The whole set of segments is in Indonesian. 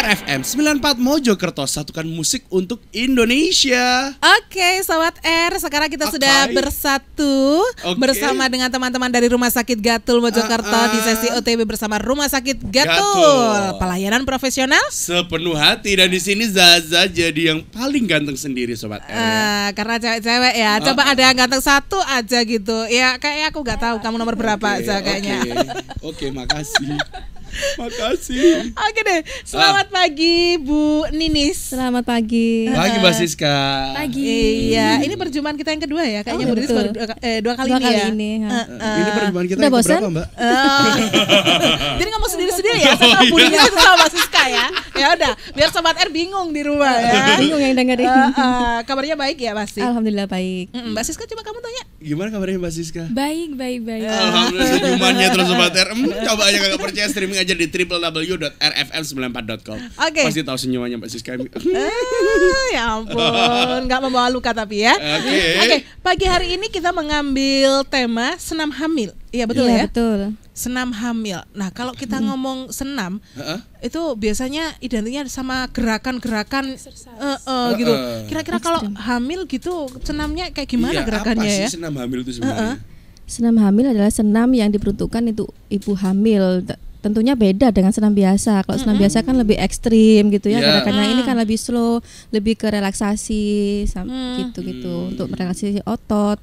RFM 94 Mojokerto, satukan musik untuk Indonesia. Oke, Sobat R, sekarang kita sudah bersatu bersama dengan teman-teman dari Rumah Sakit Gatul Mojokerto di sesi OTW bersama Rumah Sakit Gatul. Pelayanan profesional sepenuh hati, dan di sini Zaza jadi yang paling ganteng sendiri, Sobat R. Karena cewek-cewek ya. Coba ada yang ganteng satu aja gitu. Ya kayak aku nggak tahu kamu nomor berapa aja kayaknya. Oke, makasih. Makasih. Oke deh, selamat pagi Bu Ninis. Selamat pagi. Pagi Mbak Siska. Pagi. Iya, ini perjumpaan kita yang kedua ya. Kayaknya Bu Ninis baru dua kali ini ya. Ini perjumpaan kita udah yang bosan? keberapa, Mbak? Jadi ngomong sendiri-sendiri ya, sama Bu Ninis itu sama Mbak Siska ya. Ya udah, biar Sobat R bingung di rumah ya. Bingung yang dengerin. Kabarnya baik ya pasti. Alhamdulillah baik. Mbak Siska, coba kamu tanya. Gimana kabarnya Mbak Siska? Baik. Alhamdulillah, senyumannya terus Sobat R. Coba aja kagak percaya, streaming aja di www.rfm94.com. Oke. Pasti tahu senyumannya Mbak Siska. Ya ampun, nggak membawa luka tapi ya. Oke, pagi hari ini kita mengambil tema senam hamil. Iya betul ya? Betul. Senam hamil. Nah, kalau kita ngomong senam, itu biasanya identiknya sama gerakan-gerakan gitu. Kira-kira kalau hamil gitu senamnya kayak gimana gerakannya apa ya? sih senam hamil itu sebenarnya? Senam hamil adalah senam yang diperuntukkan untuk ibu hamil. Tentunya beda dengan senam biasa. Kalau senam biasa kan lebih ekstrim gitu ya. Gerakannya ini kan lebih slow, lebih ke relaksasi gitu-gitu untuk merelaksasi otot.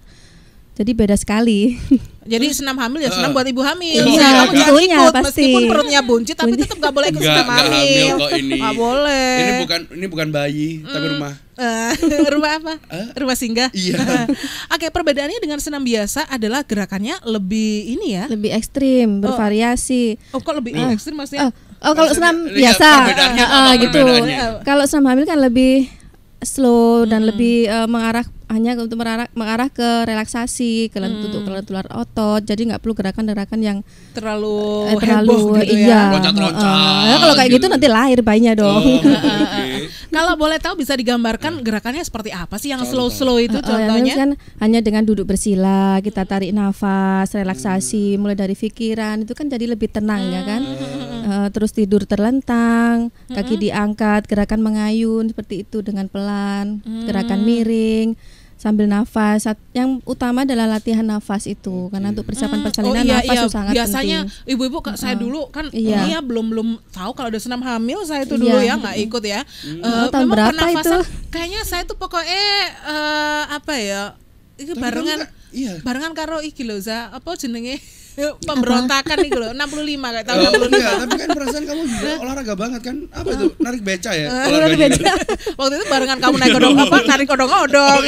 Jadi beda sekali. Jadi senam hamil ya senam buat ibu hamil. Iya, Kamu jangan tentunya ikut, pasti. meskipun perutnya buncit tapi tetap gak boleh ikut senam hamil. Kok ini. Gak boleh. Ini bukan bayi, tapi rumah. Rumah apa? Rumah singgah. Iya. Oke, perbedaannya dengan senam biasa adalah gerakannya lebih ini ya. Lebih ekstrim, bervariasi. Oh, kok lebih ekstrim maksudnya? Kalau senam Lihat biasa perbedaannya apa gitu. perbedaannya? Kalau senam hamil kan lebih slow dan lebih hanya untuk mengarah ke relaksasi, untuk kelenturan otot. Jadi nggak perlu gerakan-gerakan yang terlalu heboh gitu iya. ya. Loncat-loncat. Kalau kayak gitu nanti lahir bayinya dong. Kalau boleh tahu bisa digambarkan gerakannya seperti apa sih yang slow-slow itu contohnya? Kan hanya dengan duduk bersila, kita tarik nafas, relaksasi, mulai dari pikiran itu kan jadi lebih tenang ya kan. Terus tidur terlentang, kaki diangkat, gerakan mengayun seperti itu dengan pelan, gerakan miring sambil nafas. Yang utama adalah latihan nafas itu karena untuk persiapan persalinan nafas itu sangat biasanya penting. ibu-ibu saya dulu kan belum tahu kalau ada senam hamil, saya itu dulu ya nggak ikut ya. Tahun memang berapa pernafasan, itu? kayaknya saya tuh pokoknya apa ya? Ini barengan karo iki lho Za, apa jenenge? Pemberontakan nih lho, 65 kayak tahun 65. Enggak, tapi kan perasaan kamu juga olahraga banget kan? Apa itu? Narik beca ya? Narik beca. Waktu itu barengan kamu narik odong-odong.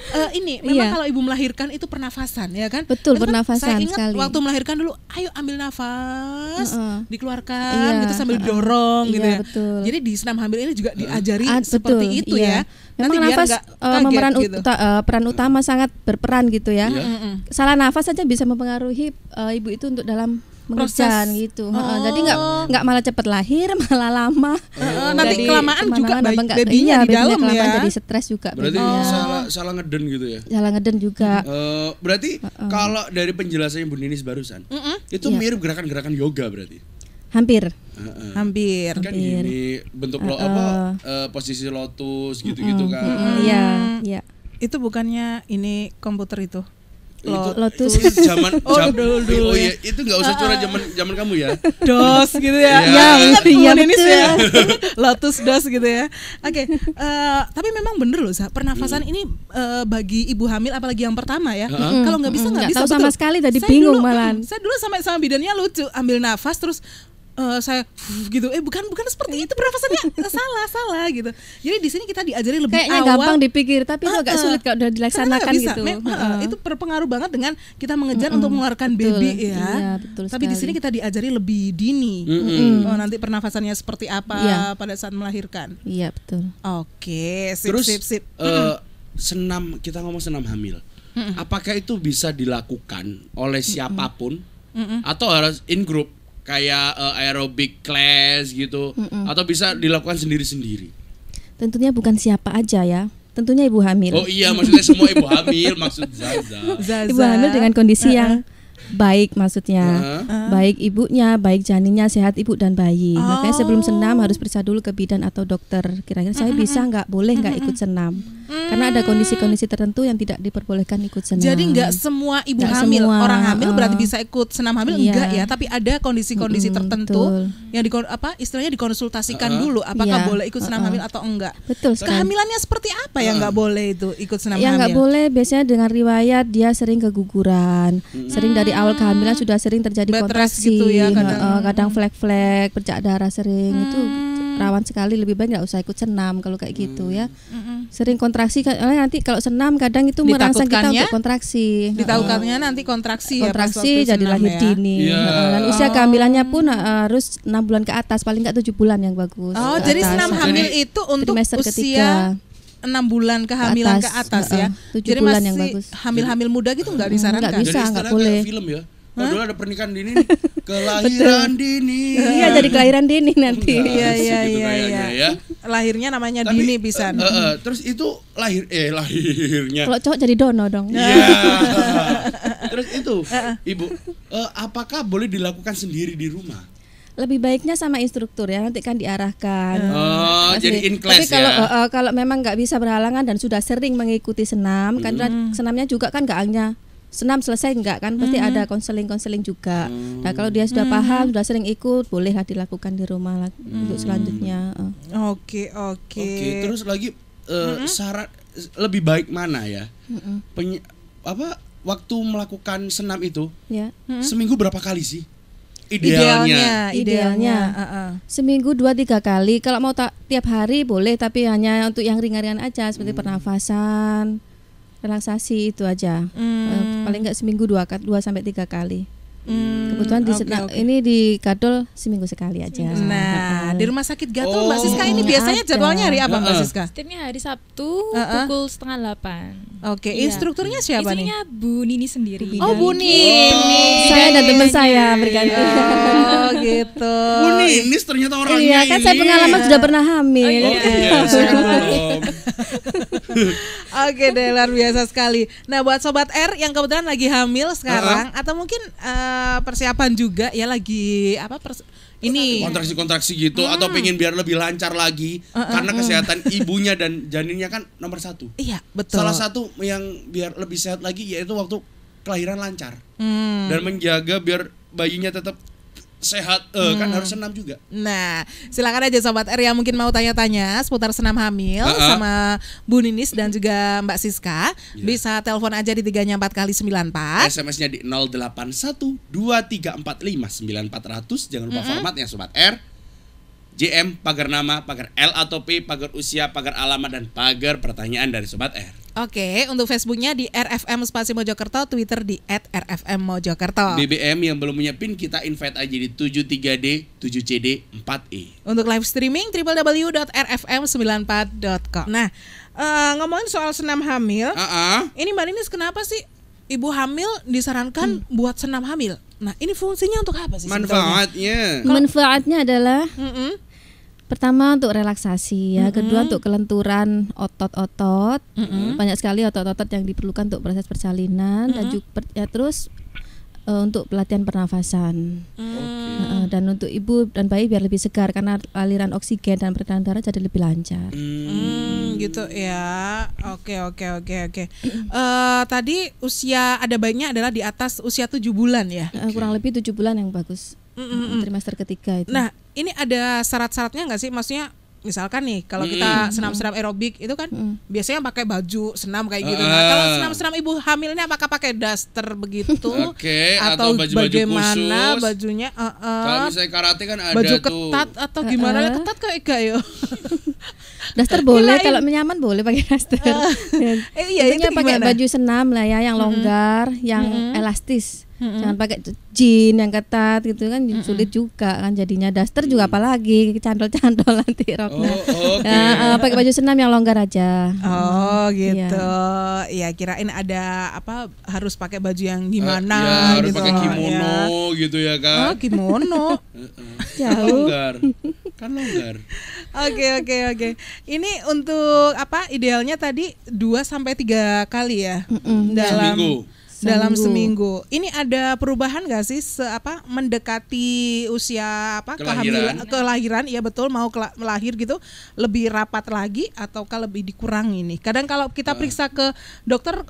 Ini memang kalau ibu melahirkan itu pernafasan ya kan? Betul, kan pernafasan saya ingat sekali. waktu melahirkan dulu, ayo ambil nafas, dikeluarkan gitu sambil didorong gitu ya. Betul. Jadi di senam hamil ini juga diajari seperti itu ya. Memang nanti nafas memeran gitu. peran utama sangat berperan gitu ya. Salah nafas saja bisa mempengaruhi ibu itu untuk dalam mengejan gitu. Jadi nggak malah cepat lahir, malah lama. Nanti kelamaan juga babynya di dalam kelamaan ya. jadi stres juga. Berarti salah ngeden gitu ya? Salah ngeden juga. Berarti kalau dari penjelasannya Bu Ninis barusan, itu mirip gerakan-gerakan yoga berarti? Hampir. Kan gini bentuk posisi lotus gitu-gitu kan. Iya. Itu bukannya ini komputer itu? Lotus zaman dulu ya. Itu nggak usah curhat zaman kamu ya. DOS gitu ya. Iya Ninis ya. Lotus DOS gitu ya. Oke. Tapi memang bener loh, pernafasan ini bagi ibu hamil apalagi yang pertama ya. Kalau nggak bisa nggak bisa. Tahu sama sekali tadi bingung malah. Saya dulu sama bidannya lucu, ambil nafas terus saya gitu, bukan seperti itu pernafasannya, salah gitu. Jadi di sini kita diajari lebih kayaknya awal. gampang dipikir tapi agak sulit kalau udah dilaksanakan gitu. Itu berpengaruh banget dengan kita mengejar untuk mengeluarkan baby ya. Iya, betul tapi sekali. di sini kita diajari lebih dini. Nanti pernafasannya seperti apa pada saat melahirkan. Iya betul. Oke, sip. Senam, kita ngomong senam hamil. Apakah itu bisa dilakukan oleh siapapun atau harus in group? Kayak aerobic class gitu, atau bisa dilakukan sendiri-sendiri? Tentunya bukan siapa aja ya, tentunya ibu hamil. Oh iya, maksudnya semua ibu hamil, maksud Zaza. Ibu hamil dengan kondisi yang baik maksudnya. Baik ibunya, baik janinnya, sehat ibu dan bayi. Makanya sebelum senam harus periksa dulu ke bidan atau dokter. Kira-kira saya bisa nggak, boleh nggak ikut senam? Karena ada kondisi-kondisi tertentu yang tidak diperbolehkan ikut senam. Jadi nggak semua ibu hamil, orang hamil berarti bisa ikut senam hamil, enggak ya? Tapi ada kondisi-kondisi tertentu yang istilahnya dikonsultasikan dulu apakah boleh ikut senam hamil atau enggak. Betul sekali. Kehamilannya seperti apa yang nggak boleh itu ikut senam Yang hamil? nggak boleh biasanya dengan riwayat dia sering keguguran, sering dari awal kehamilan sudah sering terjadi Bed rest kontraksi, gitu ya, kadang flek-flek, bercak darah sering, itu rawan sekali. Lebih baik nggak usah ikut senam kalau kayak gitu ya. Sering kontraksi, nanti kalau senam kadang itu merangsang kita untuk kontraksi. Ditakutkannya nanti kontraksi ya, kontraksi jadi lahir dini. Dan usia kehamilannya pun harus 6 bulan ke atas, paling nggak 7 bulan yang bagus. Oh, jadi senam hamil itu untuk trimester usia 6 bulan kehamilan ke atas ya. 7 Jadi bulan masih yang bagus. hamil-hamil muda gitu nggak disarankan. Nggak bisa, Jadi nggak istilah boleh. kayak film ya. Kalau dulu ada pernikahan dini nih, kelahiran dini. Iya, jadi kelahiran dini nanti. Iya. Lahirnya namanya Tapi, dini pisan. Terus itu lahirnya. Kalau cowok jadi dono dong. Iya. Terus itu, Ibu, apakah boleh dilakukan sendiri di rumah? Lebih baiknya sama instruktur ya, nanti kan diarahkan. Jadi in class. Tapi kalau memang nggak bisa berhalangan dan sudah sering mengikuti senam, kan senamnya juga kan nggak hanya senam selesai enggak kan, pasti ada konseling juga. Nah kalau dia sudah paham, sudah sering ikut, bolehlah dilakukan di rumah untuk selanjutnya. Oke. Terus lagi syarat lebih baik mana ya? Waktu melakukan senam itu seminggu berapa kali sih? Idealnya. Seminggu 2-3 kali. Kalau mau tiap hari boleh, tapi hanya untuk yang ringan-ringan aja seperti pernafasan, relaksasi itu aja. Paling enggak seminggu 2-3 kali. Kebetulan ini di Gadol seminggu sekali aja. Nah, di rumah sakit Gatul Mbak Siska ini biasanya jadwalnya hari apa Mbak Siska? Setiapnya hari Sabtu pukul 7:30. Oke, instrukturnya siapa nih? Instrukturnya Bu Nini sendiri. Oh, Bu Nini. Saya dan teman saya berganti. Oh, gitu. Bu Nini ternyata orangnya Iya, kan saya pengalaman sudah pernah hamil. Oke deh, luar biasa sekali. Nah, buat Sobat R yang kebetulan lagi hamil sekarang atau mungkin persiapan juga ya, lagi ini kontraksi gitu atau pengen biar lebih lancar lagi karena kesehatan ibunya dan janinnya kan nomor 1. Iya, betul. Salah satu yang biar lebih sehat lagi yaitu waktu kelahiran lancar dan menjaga biar bayinya tetap sehat, kan harus senam juga. Nah, silakan aja Sobat R yang mungkin mau tanya-tanya seputar senam hamil sama Bu Ninis dan juga Mbak Siska, bisa telepon aja di 3-nya 4 kali 94. SMS-nya di 0812345900. Jangan lupa formatnya Sobat R. JM, pagar nama, pagar L atau P, pagar usia, pagar alamat, dan pagar pertanyaan dari Sobat R. Oke, untuk Facebooknya di RFM Spasi Mojokerto, Twitter di @RFM Mojokerto. BBM yang belum punya PIN kita invite aja di 73D 7CD 4E. Untuk live streaming www.rfm94.com. Nah, ngomongin soal senam hamil, ini Mbak Ninis kenapa sih ibu hamil disarankan buat senam hamil? Nah, ini fungsinya untuk apa sih? Manfaatnya adalah pertama untuk relaksasi ya, kedua untuk kelenturan otot-otot. Banyak sekali otot-otot yang diperlukan untuk proses persalinan dan juga terus untuk pelatihan pernafasan. Dan untuk ibu dan bayi biar lebih segar karena aliran oksigen dan peredaran darah jadi lebih lancar. Gitu ya. Oke. Tadi usia ada bayinya adalah di atas usia 7 bulan ya. Kurang lebih 7 bulan yang bagus. Trimester ketiga itu. Nah, ini ada syarat-syaratnya nggak sih? Maksudnya misalkan nih kalau kita senam-senam aerobik itu kan biasanya pakai baju senam kayak gitu. Nah, kalau senam-senam ibu hamil ini apakah pakai daster begitu? Atau baju-baju bagaimana khusus? Bajunya? Kalau misalnya karate kan ada baju tuh ketat atau gimana? Ketat kayak gak yo? Daster boleh, kalau nyaman boleh pakai daster. Intinya pakai baju senam lah ya, yang longgar, yang elastis. Jangan pakai jeans yang ketat gitu kan, sulit juga kan jadinya. Daster juga apalagi candol-candol nanti roknya. Pakai baju senam yang longgar aja. Oh gitu. Ya kirain ada apa harus pakai baju yang gimana harus gitu. Pakai kimono gitu ya kan. Oh, kimono. Longgar. Kan longgar. Oke. Ini untuk apa? Idealnya tadi 2-3 kali ya dalam dalam seminggu. Ini ada perubahan nggak sih mendekati usia kelahiran? Iya betul, mau melahir gitu, lebih rapat lagi ataukah lebih dikurangi nih? Kadang kalau kita periksa ke dokter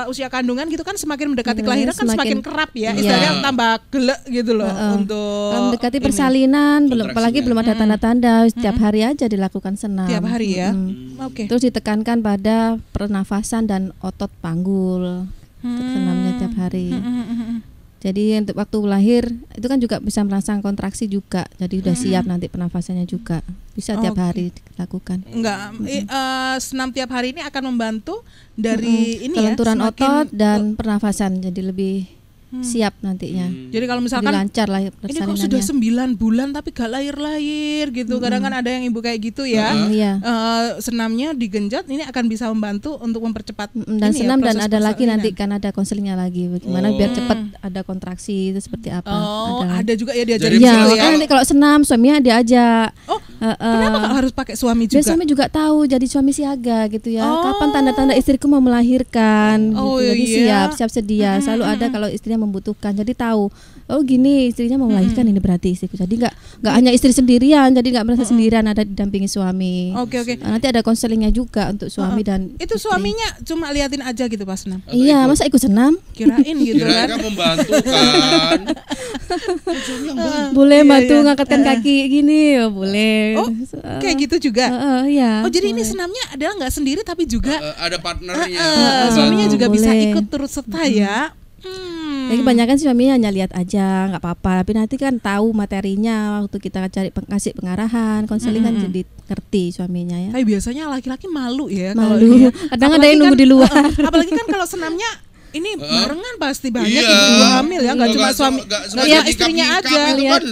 usia kandungan gitu kan semakin mendekati kelahiran kan semakin kerap ya, istilahnya tambah gelek gitu loh untuk mendekati persalinan, apalagi belum ada tanda-tanda, setiap hari aja dilakukan senam. Tiap hari ya. Oke. Terus ditekankan pada pernafasan dan otot panggul. Untuk senamnya tiap hari. Jadi untuk waktu lahir itu kan juga bisa merangsang kontraksi juga. Jadi udah siap nanti pernafasannya juga. Bisa tiap hari dilakukan. Senam tiap hari ini akan membantu dari kelenturan otot dan pernafasan, jadi lebih siap nantinya. Jadi kalau misalkan lancar lah ini kok sudah 9 bulan tapi gak lahir-lahir gitu. Kadang kan ada yang ibu kayak gitu ya. Senamnya digenjot ini akan bisa membantu untuk mempercepat dan senam dan ada lagi nanti kan ada konselingnya lagi bagaimana biar cepat ada kontraksi itu seperti apa. Ada juga ya diajarin ya. Nanti kalau senam suaminya diajak. Kenapa harus pakai suami juga? Biar suami juga tahu, jadi suami siaga gitu ya. Kapan tanda-tanda istriku mau melahirkan gitu. Jadi siap sedia. Selalu ada kalau istrinya membutuhkan, jadi tahu gini istrinya mau melahirkan ini berarti istriku. Jadi nggak hanya istri sendirian, jadi nggak merasa sendirian, ada didampingi suami. Oke. Nanti ada konselingnya juga untuk suami dan itu istri. Suaminya cuma liatin aja gitu pas senam? Iya, masa ikut senam? Kirain gitu kan? Kirain membantu kan? Boleh bantu ngangkatkan kaki gini, boleh. Kayak gitu juga? Iya. Jadi ini senamnya adalah nggak sendiri tapi juga ada partnernya. Suaminya juga bisa ikut turut serta ya. Jadi kebanyakan suaminya hanya lihat aja, nggak apa-apa. Tapi nanti kan tahu materinya waktu kita cari kasih pengarahan, konseling kan jadi ngerti suaminya ya. Tapi biasanya laki-laki malu ya. Malu. Kadang ada yang nunggu di luar. Apalagi kan kalau senamnya ini barengan pasti banyak ibu hamil ya, nggak cuma suami, ya istrinya aja. Kan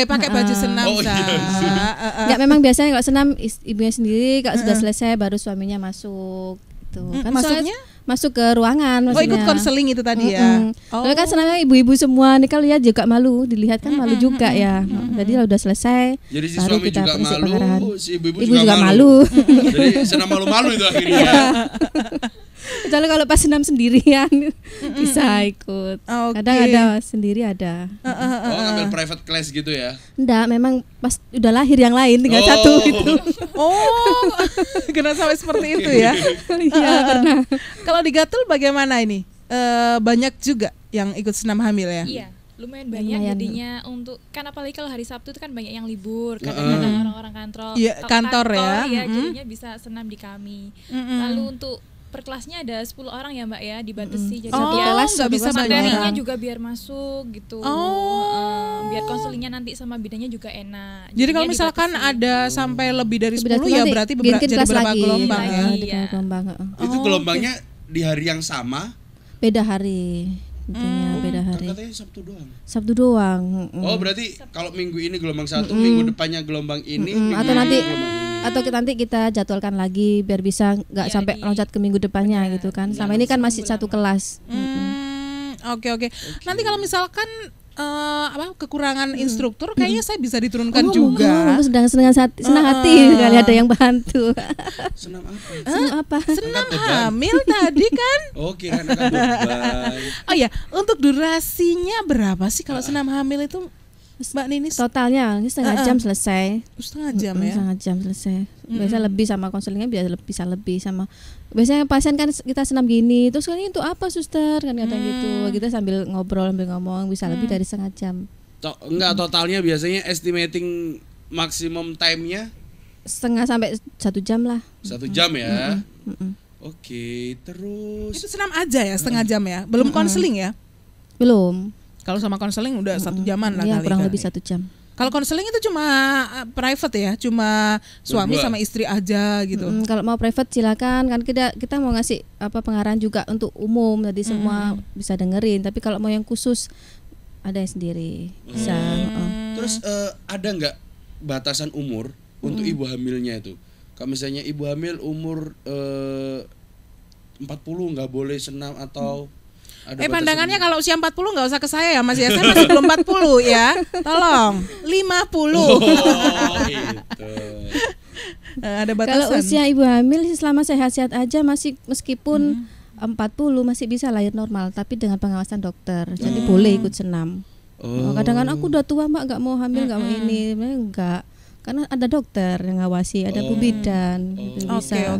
pakai baju senam. Nggak, memang biasanya kalau senam ibunya sendiri, kalau sudah selesai baru suaminya masuk. Kan maksudnya? Masuk ke ruangan maksudnya. Ikut konseling itu tadi ya. Kalau kan senangnya ibu-ibu semua nih, kalau lihat juga malu, dilihat kan malu juga ya. Jadi kalau udah selesai, jadi si baru suami kita juga malu, pengarahan. si ibu juga malu. Jadi senam malu-malu itu akhirnya. Kecuali kalau pas senam sendirian bisa ikut. Kadang ada sendiri ada. Ngambil private class gitu ya? Enggak, memang pas udah lahir yang lain tinggal satu gitu. Kena sampai seperti itu ya? Iya, pernah. Kalau di Gatul bagaimana ini? Banyak juga yang ikut senam hamil ya? Iya, lumayan banyak jadinya untuk, kan apalagi kalau hari Sabtu itu kan banyak yang libur, kadang-kadang orang-orang kantor ya. Jadinya bisa senam di kami. Lalu untuk per kelasnya ada 10 orang ya Mbak ya, dibatasi. Jadi nggak bisa materinya juga biar masuk gitu. Biar konselingnya nanti sama bidannya juga enak. Jadi kalau misalkan ada sampai lebih dari 10 ya berarti jadi berapa gelombang ya? Itu gelombangnya di hari yang sama? Beda hari. Beda hari. Katanya Sabtu doang. Berarti kalau minggu ini gelombang 1, minggu depannya gelombang ini, atau nanti kita jadwalkan lagi biar bisa nggak sampai loncat ke minggu depannya gitu kan. Sama ini kan masih satu kelas. Oke. Nanti kalau misalkan kekurangan instruktur, kayaknya saya bisa diturunkan juga. Senang hati kali ada yang bantu. Senam apa? Senam hamil tadi kan? Kirain akan beban. Untuk durasinya berapa sih kalau senam hamil itu, Mbak Ninis? Totalnya setengah jam selesai. Setengah jam ya? Setengah jam selesai. Biasanya lebih sama konselingnya, bisa lebih sama. Biasanya pasien kan kita senam gini, terus kan itu apa suster kan kadang gitu. Kita sambil ngobrol sambil ngomong bisa lebih dari setengah jam. Totalnya biasanya estimating maksimum time-nya? Setengah sampai 1 jam lah. 1 jam ya? Oke, terus itu senam aja ya setengah jam ya? Belum konseling ya? Belum. Kalau sama konseling udah 1 jaman lah kali. Kurang lebih 1 jam. Kalau konseling itu cuma private ya, cuma suami sama istri aja gitu. Kalau mau private silakan, kan kita mau ngasih pengarahan juga untuk umum, jadi semua bisa dengerin. Tapi kalau mau yang khusus ada yang sendiri bisa. Terus ada nggak batasan umur untuk ibu hamilnya itu? Kalau misalnya ibu hamil umur 40 nggak boleh senam atau pandangannya kalau usia 40 nggak usah ke saya ya Mas ya, saya masih belum 40 ya, tolong 50. Gitu. Ada batasan. Kalau usia ibu hamil selama sehat-sehat aja meskipun 40 masih bisa lahir normal, tapi dengan pengawasan dokter. Jadi boleh ikut senam. Kadang-kadang aku udah tua Mbak, nggak mau hamil, nggak mau ini, enggak. Karena ada dokter yang ngawasi, ada Bu Bidan, gitu bisa.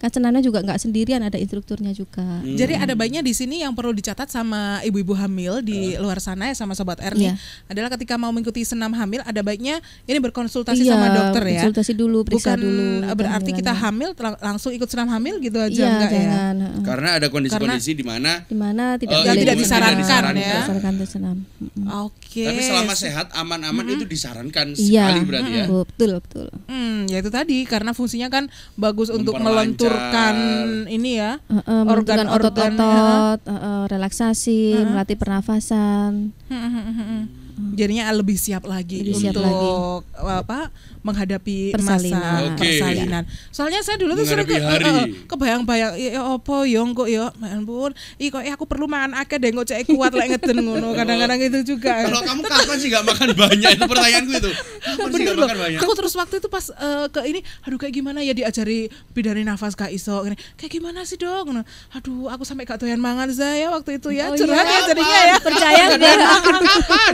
Kan senamnya juga nggak sendirian, ada instrukturnya juga. Jadi ada baiknya di sini yang perlu dicatat sama ibu-ibu hamil di luar sana ya, sama Sobat Erni, adalah ketika mau mengikuti senam hamil ada baiknya ini berkonsultasi sama dokter ya. Konsultasi dulu, periksa bukan dulu. Berarti kita hamil langsung ikut senam hamil gitu aja, enggak jangan, ya? Karena ada kondisi-kondisi di mana tidak disarankan ya. Disarankan untuk senam. Oke. Tapi selama sehat aman-aman itu disarankan sekali berarti ya. Betul. Ya itu tadi karena fungsinya kan bagus untuk melenturkan ini ya, organ-organ otot-otot, relaksasi, melatih pernafasan. Jadinya lebih siap lagi untuk menghadapi masa persalinan. Soalnya saya dulu tuh sering kebayang-bayang opo yo kok yo, ampun, kok aku perlu makan akeh deh kok cek kuat lek ngeden ngono. Kadang-kadang itu juga. Kalau kamu kapan sih enggak makan banyak, itu pertanyaanku itu. Kapan sih enggak makan banyak? Aku terus waktu itu pas ke ini, aduh kayak gimana ya diajari bidani nafas Kak Iso gini. Kayak gimana sih Dok? Aduh, aku sampai gak doyan mangan saya waktu itu ya. Curhat ya jadinya ya. Percaya enggak?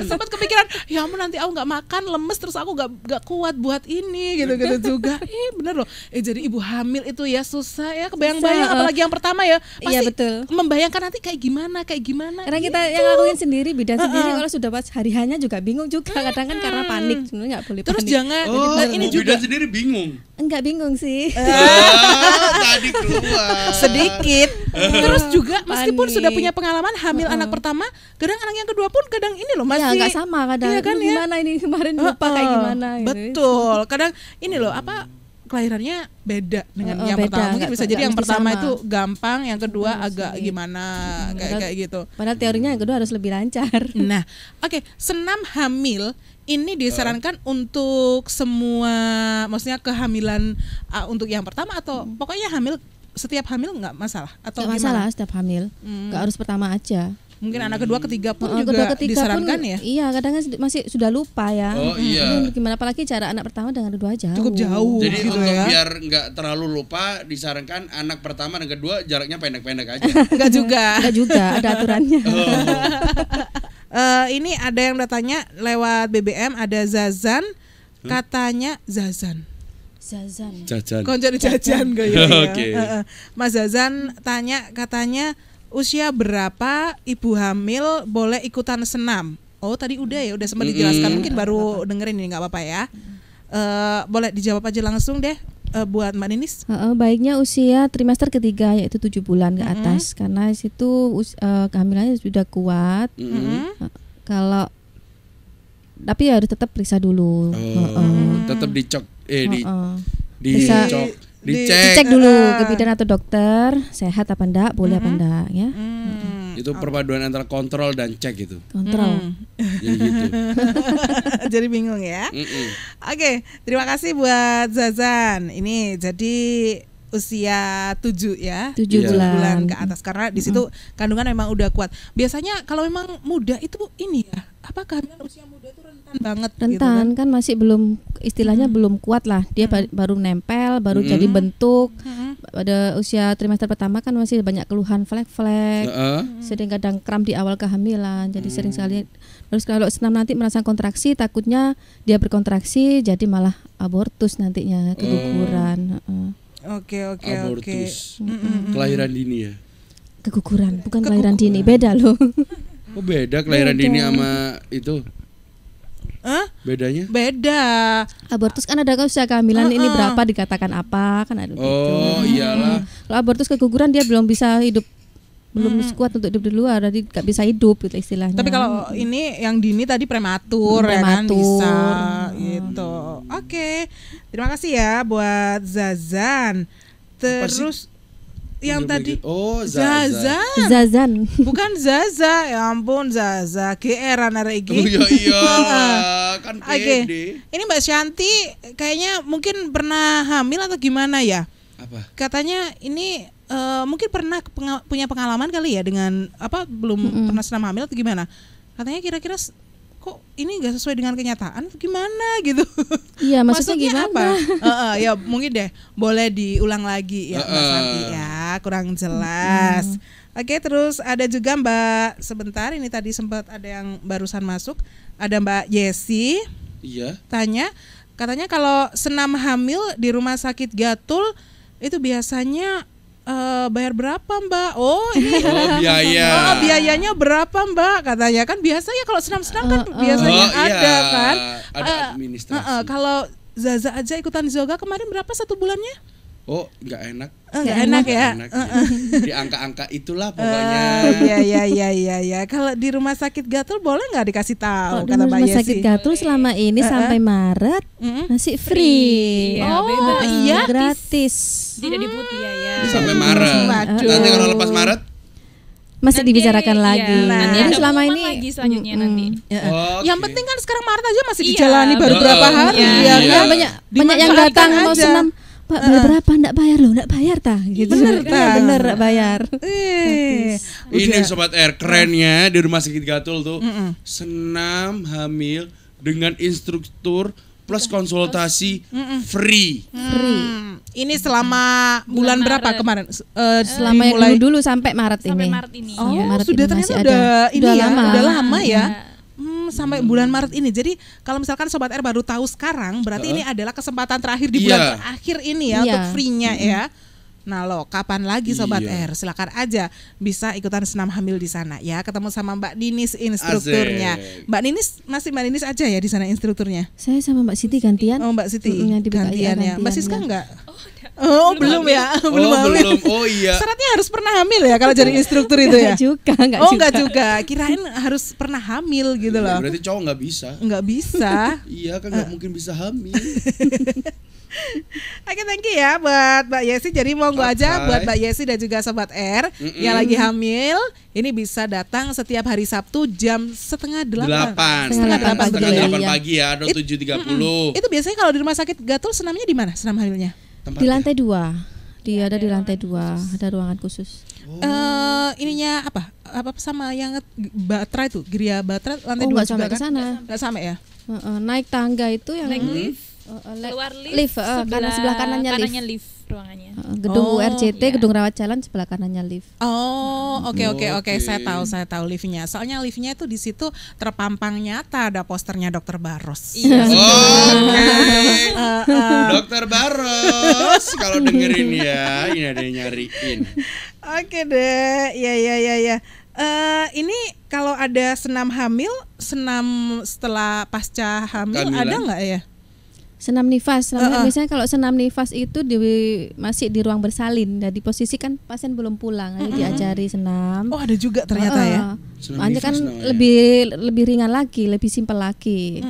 Sempat kepikiran, ya ampun nanti aku nggak makan lemes terus aku nggak kuat buat ini gitu juga. Bener loh. Jadi ibu hamil itu ya susah ya, kebayang-bayang apalagi yang pertama ya. Pasti betul. Membayangkan nanti kayak gimana. Karena kita yang ngakuin sendiri, bidan sendiri, kalau sudah pas hari hanya juga bingung juga. Kadang kan karena panik, sebenarnya nggak boleh terus panik. Jangan ini juga bidan sendiri bingung. Enggak bingung sih. Tadi keluar sedikit. Terus juga meskipun sudah punya pengalaman hamil anak pertama, kadang anak yang kedua pun kadang ini loh masih nggak sama kadang. Iya kan, gimana ini kemarin lupa kayak gimana gitu. Betul. Kadang ini loh kelahirannya beda dengan yang pertama. Mungkin bisa jadi yang pertama itu gampang, yang kedua agak gimana kayak gitu. Padahal teorinya yang kedua harus lebih lancar. Nah, oke, senam hamil ini disarankan untuk semua, maksudnya kehamilan untuk yang pertama atau pokoknya setiap hamil nggak masalah atau nggak masalah setiap hamil, nggak harus pertama aja. Mungkin anak kedua, ketiga pun juga disarankan ya. Iya, kadang masih sudah lupa ya. Iya. Gimana apalagi cara anak pertama dengan kedua jauh. Cukup jauh. Jadi gitu untuk ya. biar nggak terlalu lupa disarankan anak pertama dan kedua jaraknya pendek-pendek aja. Enggak juga, ada aturannya. Ini ada yang udah tanya lewat BBM, ada Zazan, katanya Zazan. Kok jadi jajan gak ya? Oke. Mas Zazan tanya, katanya usia berapa ibu hamil boleh ikutan senam? Oh tadi udah sempat dijelaskan, mungkin baru dengerin ini, nggak apa-apa ya. Boleh dijawab aja langsung deh buat Mbak Ninis. Baiknya usia trimester ketiga, yaitu 7 bulan ke atas, karena situ kehamilannya sudah kuat. Kalau tapi harus tetap periksa dulu. Tetap dicek dicek dulu ke bidan atau dokter, sehat apa enggak, boleh apa enggak ya. Itu perpaduan antara kontrol dan cek itu. Kontrol. Jadi gitu. Jadi bingung ya. Oke, terima kasih buat Zazan. Ini jadi usia 7 ya, 7 bulan ke atas, karena di situ kandungan memang udah kuat. Biasanya kalau memang muda itu ini ya, kehamilan usia muda itu rentan banget gitu kan masih belum, istilahnya belum kuat lah, dia baru nempel, baru jadi bentuk. Pada usia trimester pertama kan masih banyak keluhan flek-flek, sering kadang kram di awal kehamilan, jadi sering sekali. Terus kalau senam nanti merasakan kontraksi, takutnya dia berkontraksi jadi malah abortus nantinya, keguguran. Oke. Abortus. Kelahiran dini ya. Keguguran, bukan kelahiran dini, beda loh. Oh beda kelahiran dini sama itu. Bedanya? Beda. Abortus kan ada usia kehamilan ini berapa dikatakan apa kan ada gitu. Oh iyalah. Kalau abortus keguguran dia belum bisa hidup, belum kuat untuk hidup di luar, jadi nggak bisa hidup gitu istilahnya. Tapi kalau ini yang dini tadi prematur ya kan bisa gitu. Oke. Terima kasih ya buat Zazan. Terus yang tadi Zazan. Bukan Zaza, ya ampun Zaza, GR arek iki. Iya, kan pede. Ini Mbak Shanti kayaknya mungkin pernah hamil atau gimana ya? Apa? Katanya ini mungkin pernah punya pengalaman kali ya dengan belum pernah senam hamil atau gimana? Katanya kira-kira kok ini nggak sesuai dengan kenyataan atau gimana gitu? Iya, maksudnya gimana? Apa? Ya mungkin deh boleh diulang lagi ya Mbak Santi ya, kurang jelas. Oke, terus ada juga Mbak, sebentar ini tadi sempat ada yang barusan masuk, ada Mbak Yesi. Iya. Katanya kalau senam hamil di Rumah Sakit Gatul itu biasanya bayar berapa Mbak? Oh ini biaya. Biayanya berapa Mbak? Katanya kan biasanya kalau senam-senam kan biasanya ada kan. Ada administrasi. Kalau Zaza aja ikutan yoga kemarin berapa satu bulannya? Oh, nggak enak. Nggak enak ya. Enak, ya. Di angka-angka itulah pokoknya. Iya. Kalau di Rumah Sakit Gatul boleh nggak dikasih tahu? Kata Mbak Yesi. Rumah Sakit Gatul selama ini sampai Maret masih free. Iya, gratis. Tidak dipungut biaya. Sampai Maret. Nanti kalau lepas Maret masih dibicarakan lagi. Jadi selama ini lagi selanjutnya nanti. Yang penting kan sekarang Maret aja masih dijalani baru berapa hari ya. Banyak yang datang mau senam. Pak, bayar berapa? Nggak bayar loh, nggak bayar tah gitu. Bener nggak bayar. Ini Sobat R, kerennya di Rumah Sakit Gatul tuh senam hamil dengan instruktur plus konsultasi free. Ini selama bulan berapa kemarin? Selama yang dulu sampai Maret ini. Sampai Maret ini. Oh, Maret sudah ini ternyata udah lama. Udah lama ya. Sampai bulan Maret ini. Jadi kalau misalkan Sobat R baru tahu sekarang, berarti ini adalah kesempatan terakhir di bulan terakhir ini ya untuk free-nya ya. Nah lo kapan lagi Sobat R? Silakan aja bisa ikutan senam hamil di sana ya. Ketemu sama Mbak Ninis instrukturnya. Mbak Ninis masih Mbak Ninis aja ya di sana instrukturnya? Saya sama Mbak Siti gantian. Oh Mbak Siti gantian ya. Mbak Siska enggak? Oh, belum ya. Belum. Oh iya. Syaratnya harus pernah hamil ya kalau jadi instruktur itu ya? Enggak juga. Kirain harus pernah hamil gitu loh. Berarti cowok nggak bisa. Nggak bisa. Iya kan nggak mungkin bisa hamil. Oke, thank you ya buat Mbak Yesi. Jadi monggo aja buat Mbak Yesi dan juga Sobat R yang lagi hamil, ini bisa datang setiap hari Sabtu jam setengah 8. Setengah 8 pagi ya, atau 7.30. Itu biasanya kalau di Rumah Sakit Gatul senamnya di mana? Senam hamilnya? Di lantai 2. Dia ada di lantai 2, ada ruangan khusus. Ininya apa sama yang Batra itu, Gria Batra lantai 2 enggak juga sampai kan? ke sana. Enggak sampai ya? Naik tangga itu yang naik lift. Keluar lift, karena sebelah kanannya lift ruangannya. Gedung URJT, gedung rawat jalan sebelah kanannya lift. Oh, oke. Saya tahu liftnya. Soalnya liftnya itu di situ terpampang nyata ada posternya Dokter Baros. Iya. Dokter Baros, kalau dengerin ya, ini ada yang nyariin. Oke deh, ya. Ini kalau ada senam hamil, senam setelah pasca hamil Kamilan. Ada nggak ya? Senam nifas, misalnya kalau senam nifas itu masih di ruang bersalin, dan di posisi kan pasien belum pulang, diajari senam. Oh ada juga ternyata ya. Hanya kan lebih ringan lagi, lebih simpel lagi.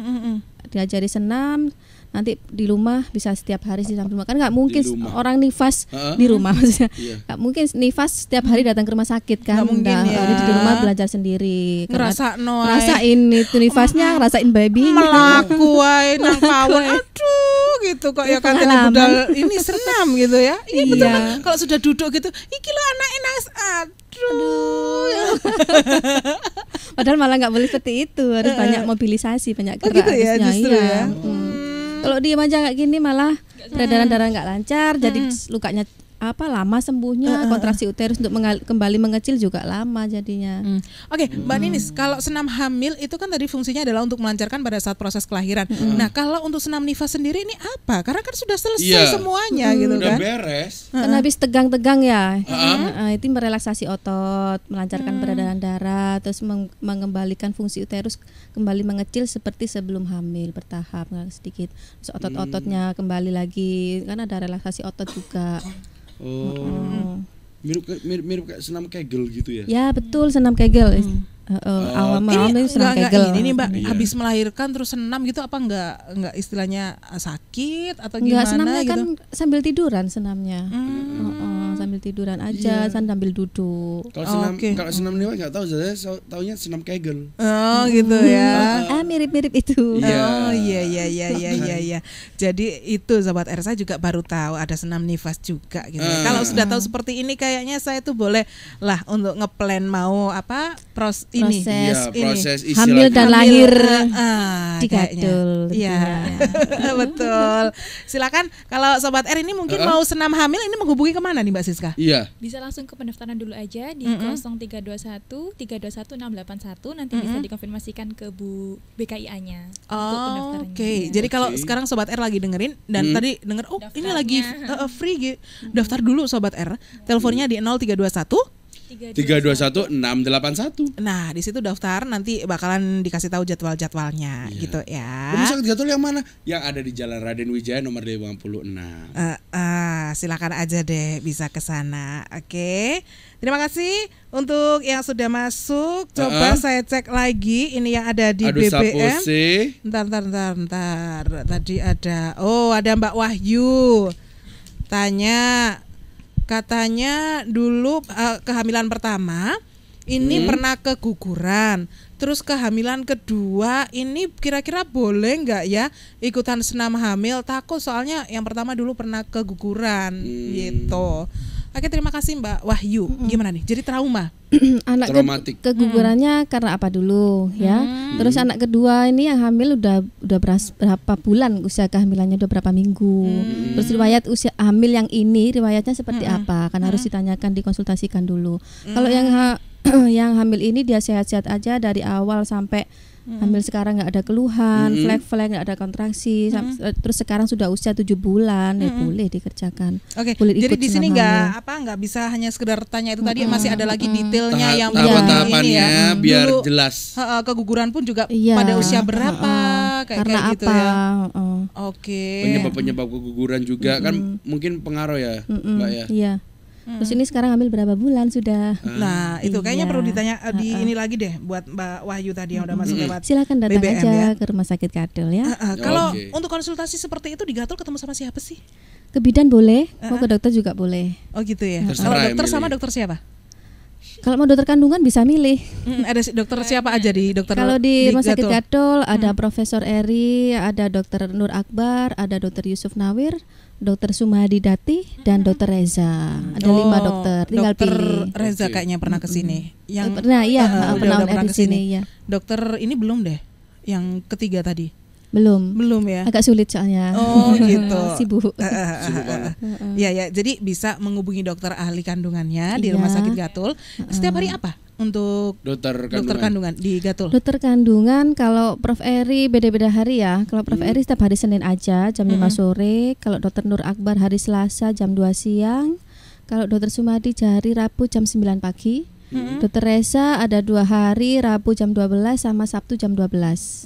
Diajari senam. Nanti di rumah bisa setiap hari senam di rumah. Kan nggak mungkin orang nifas di rumah maksudnya. Nggak mungkin nifas setiap hari datang ke rumah sakit kan. Nggak mungkin ya. Jadi di rumah belajar sendiri. Ngerasain itu nifasnya, ngerasain baby. Melakuin nang pawon. Aduh gitu kok ya katanya budal ini senam gitu ya. Iya betul kan. Kalau sudah duduk gitu, iki lo anaknya nangis. Aduh. Padahal malah nggak boleh seperti itu. Harus banyak mobilisasi, banyak gerak. Gitu ya justru ya. Kalau diem aja kayak gini malah peredaran darah nggak lancar, jadi lukanya lama sembuhnya, kontraksi uterus untuk kembali mengecil juga lama jadinya. Oke, Mbak Ninis, kalau senam hamil itu kan tadi fungsinya adalah untuk melancarkan pada saat proses kelahiran. Nah, kalau untuk senam nifas sendiri ini apa? Karena kan sudah selesai semuanya gitu kan. Udah beres. Kan habis tegang-tegang ya. Itu merelaksasi otot, melancarkan peredaran darah, terus mengembalikan fungsi uterus kembali mengecil seperti sebelum hamil, bertahap sedikit. Terus otot-ototnya kembali lagi, kan ada relaksasi otot juga. Mirip kayak senam Kegel gitu ya? Ya betul, senam Kegel. Awal-awal ini senam Kegel. Ini Mbak, habis melahirkan terus senam gitu apa enggak istilahnya sakit atau gimana? Enggak, senamnya gitu? Kan sambil tiduran senamnya. Sambil tiduran aja, sambil duduk. Kalau senam ini nggak tahu, saya taunya senam Kegel. Oh gitu ya. Mirip-mirip itu. Oh iya. Jadi itu Sobat R, saya juga baru tahu ada senam nifas juga gitu. Kalau sudah tahu seperti ini kayaknya saya tuh boleh lah untuk ngeplan mau proses hamil dan lahir di Gatul. Iya. Betul. Silakan kalau Sobat R ini mungkin mau senam hamil ini menghubungi kemana nih Mbak Siska? Iya. Bisa langsung ke pendaftaran dulu aja di 0321 321 681, nanti bisa dikonfirmasikan ke Bu BKIA-nya untuk pendaftarannya. Oke. Jadi kalau sekarang Sobat R lagi dengerin dan tadi denger ini lagi free, daftar dulu Sobat R. Teleponnya di 0321 321 681. Nah, di situ daftar, nanti bakalan dikasih tahu jadwal-jadwalnya gitu ya. Rumah sakit Gatul yang mana? Yang ada di Jalan Raden Wijaya nomor 56. Silakan aja deh, bisa ke sana. Oke. Terima kasih untuk yang sudah masuk. Coba saya cek lagi ini yang ada di BBM. Bentar. Tadi ada. Oh, ada Mbak Wahyu. Tanya, katanya dulu kehamilan pertama ini pernah keguguran, terus kehamilan kedua ini kira-kira boleh nggak ya ikutan senam hamil? Takut soalnya yang pertama dulu pernah keguguran gitu. Oke, terima kasih Mbak Wahyu. Gimana nih? Jadi trauma? Anak traumatik. Kegugurannya karena apa dulu ya? Terus anak kedua ini yang hamil udah berapa bulan usia kehamilannya, udah berapa minggu? Terus riwayat usia hamil yang ini riwayatnya seperti apa? Kan harus ditanyakan, dikonsultasikan dulu. Kalau yang hamil ini dia sehat-sehat aja dari awal sampai hamil sekarang nggak ada keluhan, flag nggak ada kontraksi, terus sekarang sudah usia 7 bulan, ya boleh dikerjakan. Oke. Jadi di sini nggak bisa hanya sekedar tanya itu tadi, masih ada lagi detailnya yang tahapan-tahapannya biar dulu, jelas. Keguguran pun juga pada usia berapa, karena gitu apa? Ya. Oke. Penyebab keguguran juga kan mungkin pengaruh ya, Mbak ya. Iya. Terus ini sekarang hamil berapa bulan sudah? Nah, itu kayaknya perlu ditanya di ini lagi deh buat Mbak Wahyu tadi yang udah masuk lewat. Silakan datang BBM, aja ya. ke Rumah Sakit Gatul ya. Kalau untuk konsultasi seperti itu di Gatul ketemu sama siapa sih? Ke bidan boleh, mau ke dokter juga boleh. Oh gitu ya. Kalau dokter sama dokter siapa? Kalau mau dokter kandungan bisa milih. Ada dokter siapa aja di dokter? Kalau di Rumah Sakit Gatul ada Profesor Eri, ada Dokter Nur Akbar, ada Dokter Yusuf Nawir, Dokter Sumadi Dati, dan Dokter Reza. Ada 5 dokter. Tinggal Dokter pilih. Reza kayaknya pernah kesini. Yang pernah, iya, pernah kesini. Ya. Dokter ini belum deh. Yang ketiga tadi. Belum ya. Agak sulit soalnya. Oh gitu. Sibuk. Ya, jadi bisa menghubungi dokter ahli kandungannya di Rumah Sakit Gatul. Setiap hari apa untuk dokter kandungan di Gatul? Dokter kandungan kalau Prof Eri beda-beda hari ya. Kalau Prof Eri setiap hari Senin aja jam 5 sore. Kalau Dokter Nur Akbar hari Selasa jam 2 siang. Kalau Dokter Sumadi hari Rabu jam 9 pagi. Dokter Reza ada 2 hari, Rabu jam 12 sama Sabtu jam 12.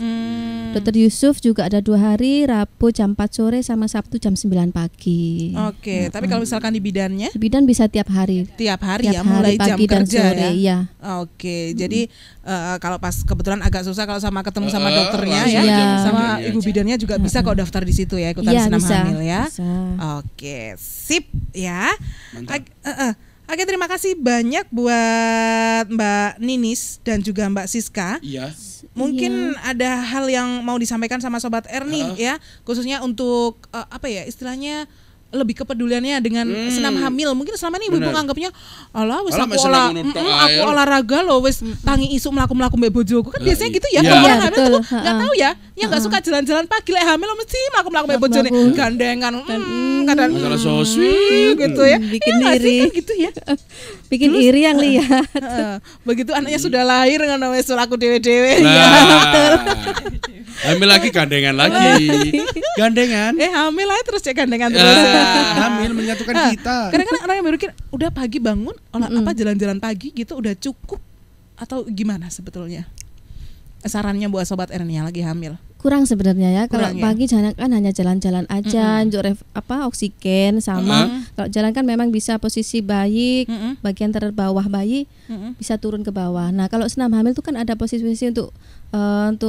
Dokter Yusuf juga ada 2 hari, Rabu jam 4 sore sama Sabtu jam 9 pagi. Oke, tapi kalau misalkan di bidannya? Di bidan bisa tiap hari. Tiap hari ya, mulai pagi jam dan kerja sore, ya. Oke, jadi kalau pas kebetulan agak susah kalau ketemu sama dokternya ya, sama ibu bidannya juga bisa kok daftar di situ ya, ikutan senam hamil ya. Bisa. Oke, sip ya. Oke, terima kasih banyak buat Mbak Ninis dan juga Mbak Siska. Iya. Mungkin ada hal yang mau disampaikan sama Sobat R nih ya, khususnya untuk istilahnya lebih kepeduliannya dengan senam hamil. Mungkin selama ini ibu-ibu nganggapnya alah wis aku olahraga loh wis tangi isuk mlaku-mlaku mbek bojoku. Kan biasanya gitu ya. Kalau orang hamil tuh enggak tahu ya. Yang enggak suka jalan-jalan pagi lek hamil mesti mlaku-mlaku mbek bojone. Gandengan kadang masalah so sweet gitu ya. Bikin iri kan gitu ya. Bikin iri yang lihat. Begitu anaknya sudah lahir ngono wis laku dhewe-dhewe. Ya betul. Hamil lagi gandengan lagi. Gandengan. Hamil aja terus cek gandengan terus. Hamil menyatukan kita. Kadang-kadang orang yang berpikir udah pagi bangun jalan-jalan pagi gitu udah cukup atau gimana sebetulnya? Sarannya buat Sobat R yang lagi hamil. Kurang sebenarnya ya. Kalau pagi jalan kan hanya jalan-jalan aja, untuk oksigen sama. Kalau jalan kan memang bisa posisi bayi, bagian terbawah bayi bisa turun ke bawah. Nah, kalau senam hamil itu kan ada posisi-posisi untuk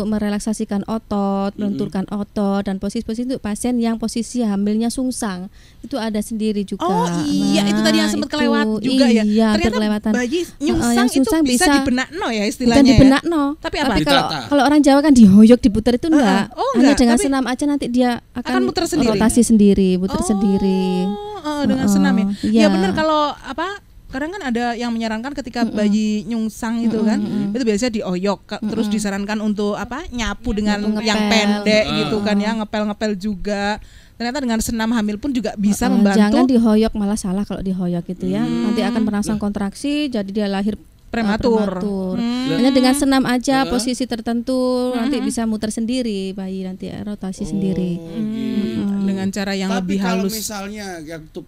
merelaksasikan otot, melenturkan otot, dan posisi-posisi untuk pasien yang posisi hamilnya sungsang itu ada sendiri juga. Oh iya, itu tadi yang sempat kelewat juga ya. Iya, ternyata bayi nyungsang itu bisa dibenakno ya istilahnya. Bukan dibenakno. Tapi apa? Kalau orang Jawa kan dihoyok diputar itu enggak. Hanya dengan tapi senam aja nanti dia akan muter sendiri. Rotasi sendiri, putar sendiri. Dengan senam ya. Ya benar kalau kadang kan ada yang menyarankan ketika bayi nyungsang itu kan, itu biasanya dioyok, terus disarankan untuk nyapu dengan yang pendek gitu kan ya, ngepel-ngepel juga. ternyata dengan senam hamil pun juga bisa membantu. Jangan dihoyok, malah salah kalau dihoyok gitu ya. Nanti akan merangsang kontraksi, jadi dia lahir prematur. Hanya dengan senam aja posisi tertentu nanti bisa muter sendiri bayi, nanti rotasi sendiri. Dengan cara yang Tapi lebih halus. kalau misalnya waktu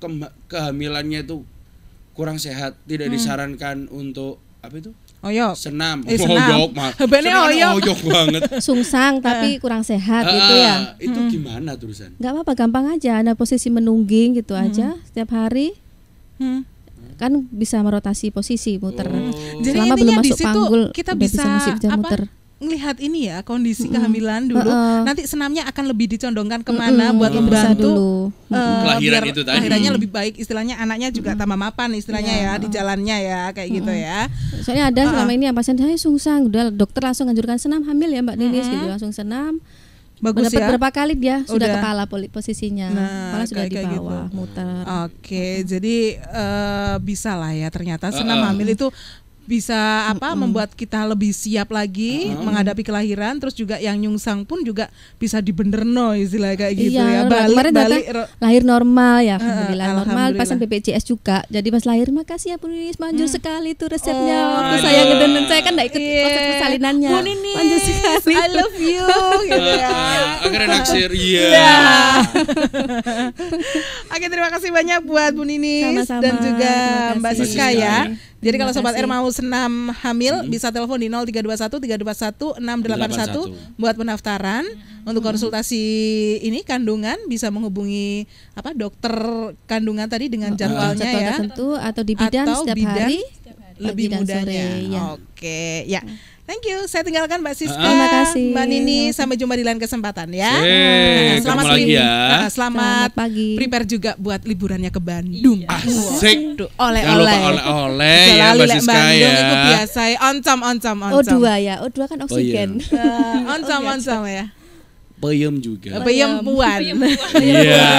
kehamilannya itu kurang sehat, tidak disarankan untuk apa itu? Oyok. Senam. Senam. Oyok mah. Bene Senam oyok. oyok banget. Sungsang tapi kurang sehat gitu ya. Itu gimana terusan? Nggak apa-apa, gampang aja. Ada posisi menungging gitu aja setiap hari. Kan bisa merotasi posisi, muter. Jadi Selama belum intinya di masuk situ panggul kita udah bisa muter. Ngelihat ini ya kondisi kehamilan dulu. Nanti senamnya akan lebih dicondongkan kemana buat diperiksa membantu dulu. Kelahiran biar itu tadi. Kelahirannya lebih baik, istilahnya anaknya juga tambah mapan istilahnya ya di jalannya ya kayak gitu ya. Soalnya ada selama ini yang pasien saya sungsang, udah dokter langsung anjurkan senam hamil ya Mbak Ninis gitu, langsung senam. Bagus Mendapat ya. berapa kali dia sudah Udah. kepala posisinya, kepala sudah di kayak bawah, muter. Oke, jadi bisa lah ya ternyata senam hamil itu bisa membuat kita lebih siap lagi menghadapi kelahiran, terus juga yang nyungsang pun juga bisa dibenerno istilah kayak gitu ya. Kemarin lahir normal ya, normal, alhamdulillah. pasang BPJS juga. Jadi pas lahir makasih ya Bu Ninis, manjur sekali itu resepnya. Waktu saya ngedenen, saya kan enggak ikut proses persalinannya. Bu Ninis, manjur sekali. I love you gitu ya. Akhirnya naksir, Oke, terima kasih banyak buat Bu Ninis Sama-sama. dan juga Terima Mbak kasih. Siska ya. Jadi kalau Terima Sobat R kasih. mau senam hamil bisa telepon di 0321 321 681 buat pendaftaran. Untuk konsultasi ini kandungan bisa menghubungi dokter kandungan tadi dengan jadwalnya Jadwal ya. tertentu atau di bidan Atau setiap bidan hari lebih pagi dan mudahnya. sore, ya. Oke, ya. Thank you. Saya tinggalkan Mbak Siska, Terima kasih. Mbak Nini. Sampai jumpa di lain kesempatan ya. Selamat lagi ya. Selamat Selamat pagi. prepare juga buat liburannya ke Bandung. Asik. Waduh, Jangan lupa oleh-oleh. oleh-oleh ya Selalu Mbak lek Siska Bandung ya. itu biasa oncom. O2 ya, O2 kan oksigen. Oncom ya. Peyem juga. Peyempuan. Iya.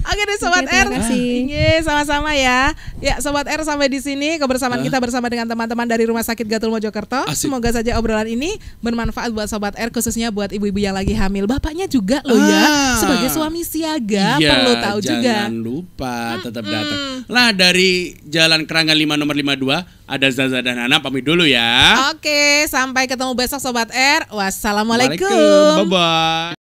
Oke deh Sobat Oke, terima R. kasih. Iya, sama-sama ya. Ya Sobat R, sampai di sini kebersamaan kita bersama dengan teman-teman dari Rumah Sakit Gatul Mojokerto. Asik. Semoga saja obrolan ini bermanfaat buat Sobat R, khususnya buat ibu-ibu yang lagi hamil. Bapaknya juga loh ya, sebagai suami siaga Iya, perlu tahu juga. Jangan lupa tetap datang. Lah dari Jalan Keranggan 5 nomor 52 ada Zaza dan Hana, pamit dulu ya. Oke, sampai ketemu besok Sobat R. Wassalamualaikum. Bye bye.